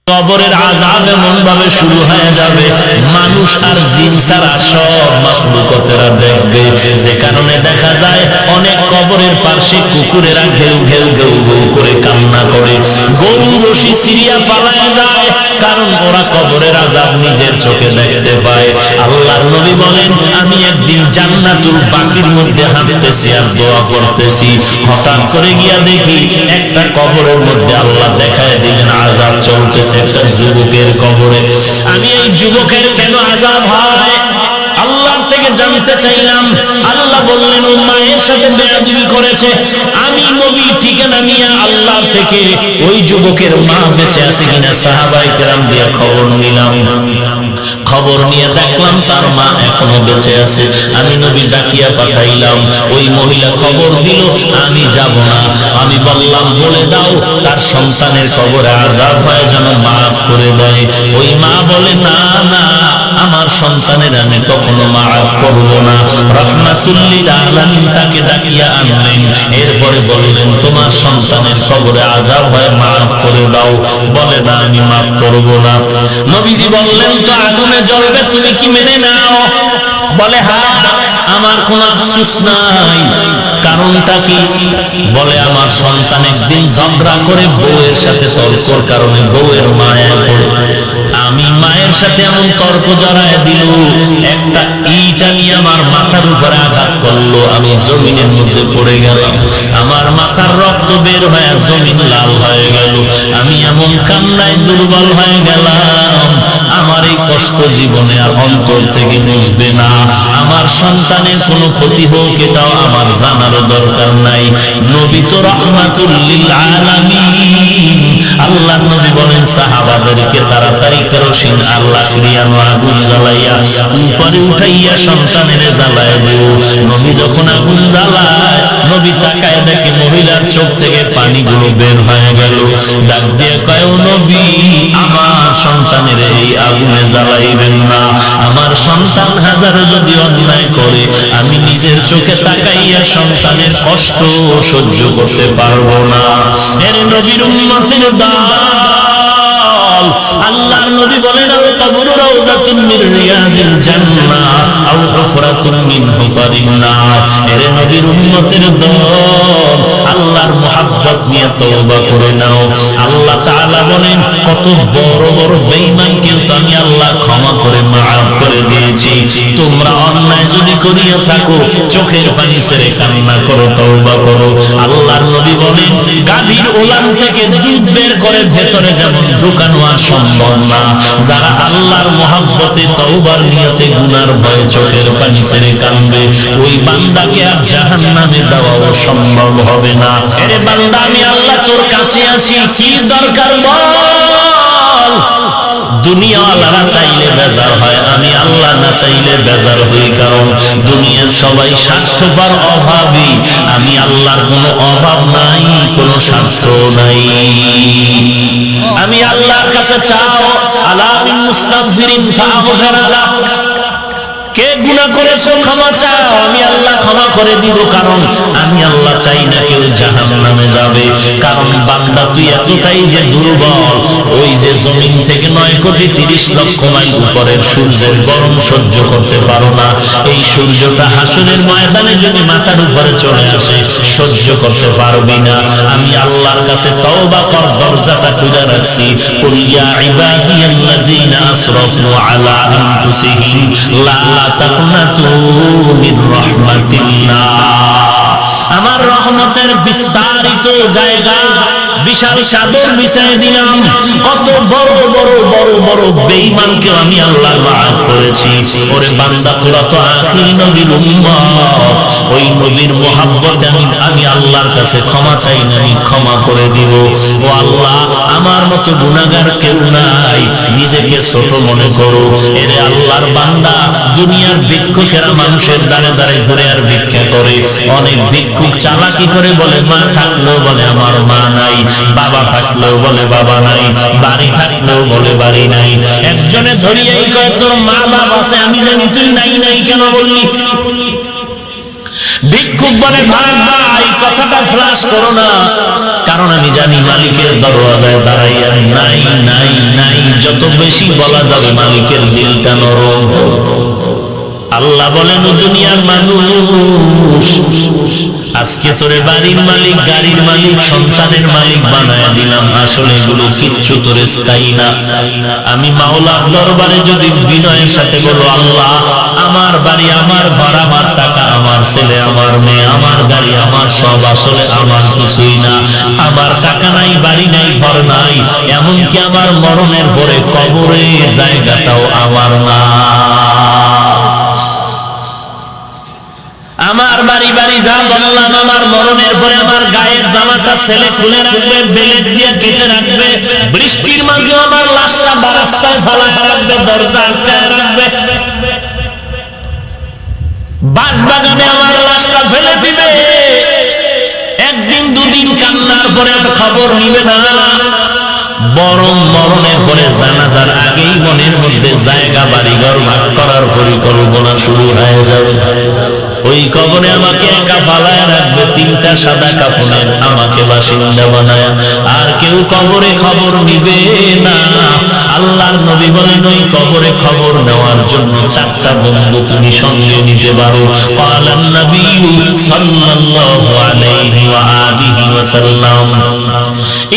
কবরের আযাব এমন ভাবে শুরু হয়ে যাবে, মানুষ আর জিন ছাড়া সব মাখলুকাতেরা দেখবে। যে কারণে দেখা যায় অনেক কবরের পাশে কুকুরেরা ঘেউ ঘেউ ঘেউ ঘেউ করে কান্না করে, গরু রশি ছিঁড়িয়া পালায় যায়, কারণ ওরা কবরের আযাব নিজের চোখে দেখতে পায়। আল্লাহর নবী বলেন, আমি একদিন জান্নাতুল বাকির মধ্যে হাঁটতেছি আর দোয়া করতেছি, হঠাৎ করে গিয়া দেখি একটা কবরের মধ্যে আল্লাহ দেখায় দিলেন আযাব চলতেছে একটা যুবকের কবরে। আমি এই যুবকের কেন আযাব হয় আল্লাহর থেকে জানতে চাইলাম। আল্লাহ বললেন, ও মায়ের সাথে বেয়াদবি করেছে। আমি নবী ঠিকানা নিয়ে আল্লাহর থেকে ওই যুবকের মা বেঁচে আছে কিনা সাহাবায়ে কেরাম দিয়ে খবর নিলাম। খবর নিয়ে দেখলাম তার মা এখনো বেঁচে আছে। আমি নবী ডাকিয়া পাঠাইলাম, ওই মহিলা খবর দিল, আমি যাব না। আমি বললাম, বলে দাও তার সন্তানের কবরে আযাব হয় যেন মাফ করে দেয়। ওই মা বলে, না না, আমার সন্তানের আমি কখনো মাফ করব না। রাহমাতুল লিল আলামিন তাকে ডাকিয়া আনলেন। এরপরে বললেন, তোমার সন্তানের কবরে আযাব হয়, মাফ করে দাও। বলে না, আমি মাফ করব না। নবীজি বললেন, তো আগুনে জ্বলবে, তুমি কি মেনে নাও? বলে, হ্যাঁ, আমার কোনো আফসোস নাই। কারণটা কি? বলে, আমার সন্তান একদিন ঝগড়া করে বউয়ের সাথে তর্কর কারণে বউয়ের মায়া পড়ে, আমি মায়ের সাথে এমন তর্ক জড়ায় দিল, একটা ইট নিয়ে আমার মাথার উপরে আঘাত করলো, আমি জমিনের মধ্যে পড়ে গেলাম, আমার মাথার রক্ত বের হয়ে জমিন লাল হয়ে গেল, আমি এমন কান্নায় দুর্বল হয়ে গেলাম, আমার এই কষ্ট জীবনে আর অন্তর থেকে বুঝবে না। আমার সন্তানের কোনো ক্ষতি হোক এটাও আমার জানার দরকার নাই। নবী তো রাহমাতুল লিল আলামিন। আল্লাহর নবী বলেন সাহাবাদেরকে তাড়াতাড়ি কেরোসিন আল্লাহ ক্রিয়ানো আগুন জ্বালাইয়া উপরে উঠাইয়া সন্তানের জ্বালায় দিও। নবী যখন আগুন জ্বালায়, নবী তাকায় দেখে মহিলার চোখ থেকে পানিগুলো বের হয়ে গেল। ডাক দিয়ে কয়, ও নবী, আমার সন্তানের এই আগুনে জ্বালাইবেন না। আমার সন্তান হাজারো যদি অন্যায় করে, আমি নিজের চোখে তাকাইয়া সন্তানের কষ্ট সহ্য করতে পারবো না। এর নবীর উম্মতের দল, আল্লাহর নবী বলেন, আল কবরু রাউযাতুন মির রিয়াজিল জান্নাহ আও হুফরাতুন মিন হুফারিন নার। এর নবীর উম্মতের দল, আল্লাহর মুহাব্বত নিয়ে তওবা করে নাও। আল্লাহ তাআলা বলেন, কত বড় বড় বেঈমানকে তো আমি আল্লাহ ক্ষমা করে মাফ করে দিয়েছি। তোমরা অন্যায় যদি করিয়া থাকো, চোখের পানি ছেড়ে কান্না করো, তওবা করো। আল্লাহর নবী বলেন, গাভীর ওলান থেকে দুধ বের করে ভেতরে যেমন ঢুকানো আর সম্ভব না, যারা আল্লাহর মুহাব্বতে তওবার নিয়তে গুনার ভয়ে চোখের পানি ছেড়ে কাঁদবে, ওই বান্দাকে আর জাহান্নামে দেওয়াও সম্ভব হবে না। আরে বান্দা, আমি আল্লাহ তোর কাছে আছি, কি দরকার বল। দুনিয়াওয়ালারা চাইলে বেজার হয়, আমি আল্লাহ না চাইলে বেজার হই, কারণ দুনিয়ার সবাই স্বার্থপর, অভাবী। আমি আল্লাহর কোনো অভাব নাই, কোনো স্বার্থ নাই। আমি আল্লাহর কাছে চাও, আলা মিন মুস্তাগফিরিন ফাগফির লাহ। কে গুনাহ করেছো ক্ষমা চাও, আমি আল্লাহ ক্ষমা করে দিব, কারণ আমি আল্লাহ চাই না কেউ জাহান্নামে যাবে। কারণ বান্দা, তুই এতটাই যে দুর্বল, ওই যে জমিন থেকে 9,30,00,000 মাইল উপরের সূর্যের গরম সহ্য করতে পারো না। এই সূর্যটা হাসরের ময়দানে যদি মাথার উপরে চলে আসে, সহ্য করতে পারবি না। আমি আল্লাহর কাছে তওবা কর দরজাটা খুলে রাখছি। কুল ইয়া ইবাদিয়াল্লাযীনা আসরাফু আলা আনফুসিহিম লা তাকনাতু মির রাহমাতিল্লাহ। আমার রহমতের বিস্তারিত জায়গা, বিশাল চাদর বিছাই দিলাম। কত বড় বড় বড় বড় বেঈমানকে আমি আল্লাহ মাফ করেছি। ওরে বান্দা, তোরা তো আখির নবীর উম্মত, ওই নবীর মুহাব্বতে আমি আল্লাহর কাছে ক্ষমা চাই না, আমি ক্ষমা করে দিব। ও আল্লাহ, আমার মতো গুনাহগার কেউ নাই, নিজেকে ছোট মনে করো। এরে আল্লাহর বান্দা, দুনিয়ার ভিক্ষুকেরা মানুষের দ্বারে দ্বারে ঘুরে আর ভিক্ষা করে। অনেক ভিক্ষুক চালাকি করে বলে মা থাকলেও বলে আমার মা নাই, বাবা থাকলেও বলে বাবা নাই, বাড়ি থাকলেও বলে বাড়ি নাই। একজনে ধরিয়াই কয়, তোর মা বাবা আছে, আমি জানি তুই নাই নাই কেন বললি? ভিক্ষুক বলে ভাই কথাটা ফ্লাশ করো না, কারণ আমি জানি মালিকের দরওয়াজায় দাঁড়াইয়া নাই নাই নাই যত বেশি বলা যাবে মালিকের দিলটা নরম। আল্লাহ বলেন ও দুনিয়ার মানুষ, আজকে তোরে বাড়ির মালিক, গাড়ির মালিক, সন্তানের মালিক বানায়া দিলাম, আসলে এগুলো কিচ্ছু তোরে স্থায়ী না। আমি মাওলার দরবারে যদি বিনয়ের সাথে বলো, আল্লাহ আমার বাড়ি, আমার ঘর, আমার টাকা, আমার ছেলে, আমার মেয়ে, আমার গাড়ি, আমার সব আসলে আমার কিছুই না। আমার টাকা নাই, বাড়ি নাই, ঘর নাই, এমনকি আমার মরণের পরে কবরে জায়গাটাও আমার না। আমার বাড়ি বাড়ি যা বললাম, আমার মরণের পরে আমার গায়ের জামাটা ছেলে খুলে রাখবে, বেলেট দিয়ে কেটে রাখবে, বৃষ্টির মাঝে আমার লাশটা রাস্তায় ঝালাই রাখবে, দরজা আটকায় রাখবে, বাঁশবাগানে আমার লাশটা ফেলে দিবে। একদিন দুদিন কান্নার পরে খবর নিবে না, বরং মরণের পরে জানাজার আগেই মনের মধ্যে জায়গা বাড়িঘর ভাগ করার পরিকল্পনা শুরু হয়ে যাবে। ওই কবরে আমাকে একা ফালায় রাখবে, তিনটা সাদা কাফনের আমাকে বাসিন্দা বানায়, আর কেউ কবরে খবর নিবে না। আল্লাহর নবী বলেন ওই কবরে খবর নেওয়ার জন্য চারটা বন্ধু তুমি সঙ্গে নিতে পারো। ক্বালান নবী সাল্লাল্লাহু আলাইহি ওয়া আলিহি ওয়াসাল্লাম,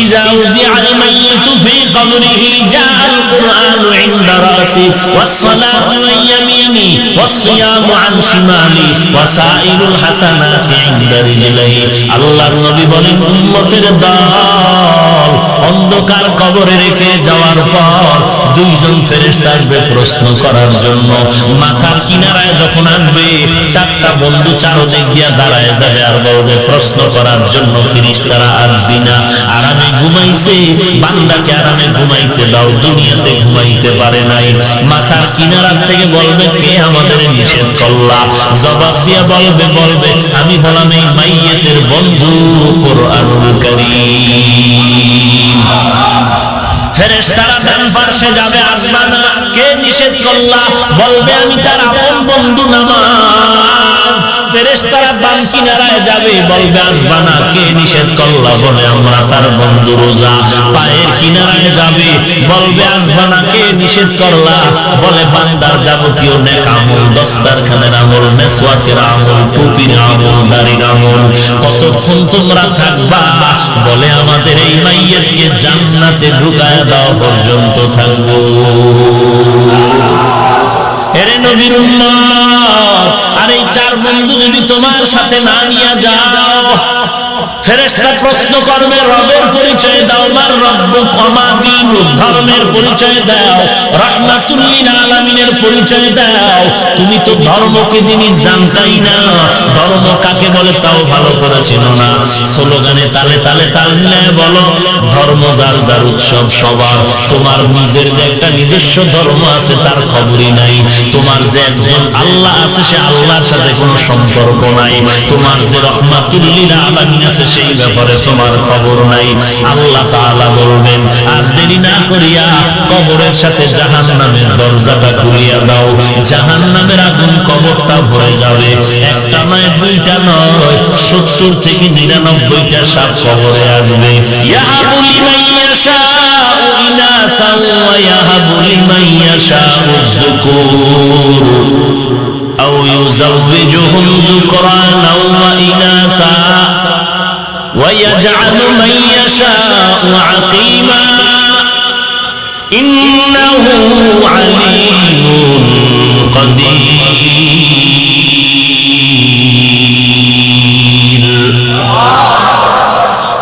ইযা উযিআল মাইয়িতু ফি কবরিহি জাআল কুরআনু ইনদা রাসি ওয়াস সালাতু আন ইয়ামিনি ওয়াস সিয়ামু আন শিমালি ওয়া সাইরুল হাসানাতি ইনদা রিজলিহি। আল্লাহর নবী বলেন উম্মতের দল অন্ধকার কবরে রেখে যাওয়ার পর দুইজন ফেরেশতা আসবে প্রশ্ন করার জন্য। মাথার কিনারায় যখন আনবে, চারটা বন্ধু চারদিক গিয়া দাঁড়ায় যাবে আর বলবে প্রশ্ন করার জন্য ফেরেশতারা আসবি না, আরামে ঘুমাইছে, বান্দাকে আরামে ঘুমাইতে দাও, দুনিয়াতে ঘুমাইতে পারে নাই। মাথার কিনারা থেকে বলবে কে আমাদের নিষেধ করলা? জবাব দিয়া বলবে আমি হলাম এই মাইয়েতের বন্ধু কুরআনুল কারীম। ফেরেশতারা ডান পাশে যাবে, আসবা না, কে নিষেধ করলা? বলবে আমি তার আপন বন্ধু নামাজ। ফেরেশতারা বাম কিনারায় যাবে, বলবে আসবা না, কে নিষেধ করলা? বলে আমরা তার বন্ধু রোজা। পায়ের কিনারায় যাবে, বলবে আসবা না, কে নিষেধ করলা? বলে বান্দার যাবতীয় নেক আমল, দস্তারখানের আমল, মেসওয়াকের আমল, টুপির আমল, দাড়ির আমল। কতক্ষণ তোমরা থাকবা? বলে আমাদের এই মাইয়াতকে জান্নাতে ঢুকায় দাও পর্যন্ত থাকবো। এরে নবীর উম্মত, আর এই চার বন্ধু যদি তোমার সাথে না নিয়ে যাও, ফেরেশতা প্রশ্ন করবে রবের পরিচয় দাও, মার রব্বুক ওমা দীনুক, ধর্মের পরিচয় দাও, রাহমাতুল লিল আলামিনের পরিচয় দাও। তুমি তো ধর্মকে জিনিস জানতাই না, ধর্ম কাকে বলে তাও ভালো করে চেনো না। স্লোগানে তালে তালে তাল মিলায় বলো ধর্ম যার যার উৎসব সবার। তোমার নিজের যে একটা নিজস্ব ধর্ম আছে তার খবরই নাই। তোমার যে একজন আল্লাহ আছে সে আল্লাহর সাথে কোনো সম্পর্ক নাই। তোমার যে রাহমাতুল লিল আলামিন আছে সেই ব্যাপারে তোমার খবর নাই। আল্লাহ তাআলা বলবেন আর দেরি না করিয়া কবরের সাথে জাহান্নামের দরজাটা খুলিয়া দাও। জাহান্নামের আগুন কবরটা ভরে যাবে। একটা নয়, দুইটা নয়, 70 থেকে 99টা সাপ কবরে আসবে। ইয়াহাবু লিমান ইয়াশাউ ইনাসান ওয়া ইয়াহাবু লিমান ইয়াশাউ যুকুর আও ইউযাওযিজুহুম যুকরানা ওয়া ইনাসা ويجعل من يشاء عقيما إنه عليم قدير।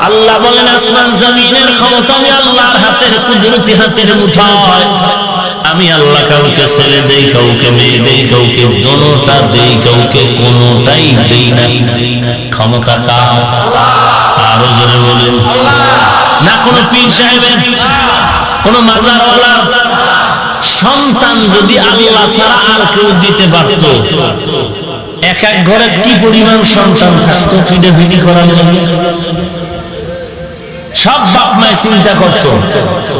আল্লাহ বলেন আসমান জমিনের ক্ষমতা আমি আল্লাহর হাতের, কুদরতি হাতের মুঠায়। আমি আল্লাহ কাউকে ছেলে দেই, কাউকে মেয়ে দেই, কাউকে দোনোটা দেই, কাউকে কোনোটাই দেই না। ক্ষমতা কার? আরো জোরে বলেন না। কোন পীর সাহেবের, কোন মাজারওয়ালা সন্তান যদি আল্লাহ ছাড়া আর কেউ দিতে পারত, এক এক ঘরে কি পরিমাণ সন্তান থাকতো ফিডে ফিডি করার জন্য। সব বাপ মায় চিন্তা করত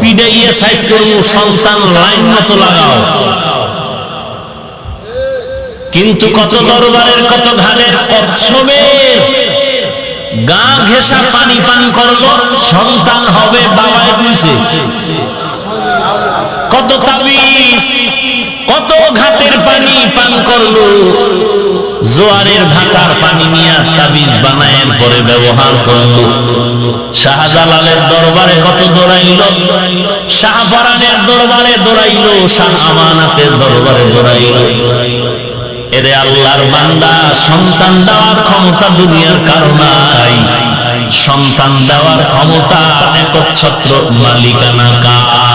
পিডে ইয়ে সাইজ করবো, সন্তান লাইন মতো লাগাও। কিন্তু কত দরবারের কত ঘাটের কচ্ছপের গা ঘেঁষা পানি পান করলো, সন্তান হবে বাবায় দিয়েছে। কত তাবিজ, কত ঘাটের পানি পান করলো, জোয়ারের ভাটার পানি নিয়ে তাবিজ বানায় পরে ব্যবহার করলো। শাহজালালের দরবারে কত দৌড়াইল, শাহপরানের দরবারে দৌড়াইল, শাহ আমানাতের দরবারে দৌড়াইল। এরে আল্লাহর বান্দা, সন্তান দেওয়ার ক্ষমতা দুনিয়ার কারো নাই। সন্তান দেওয়ার ক্ষমতা একচ্ছত্র মালিকানা কার?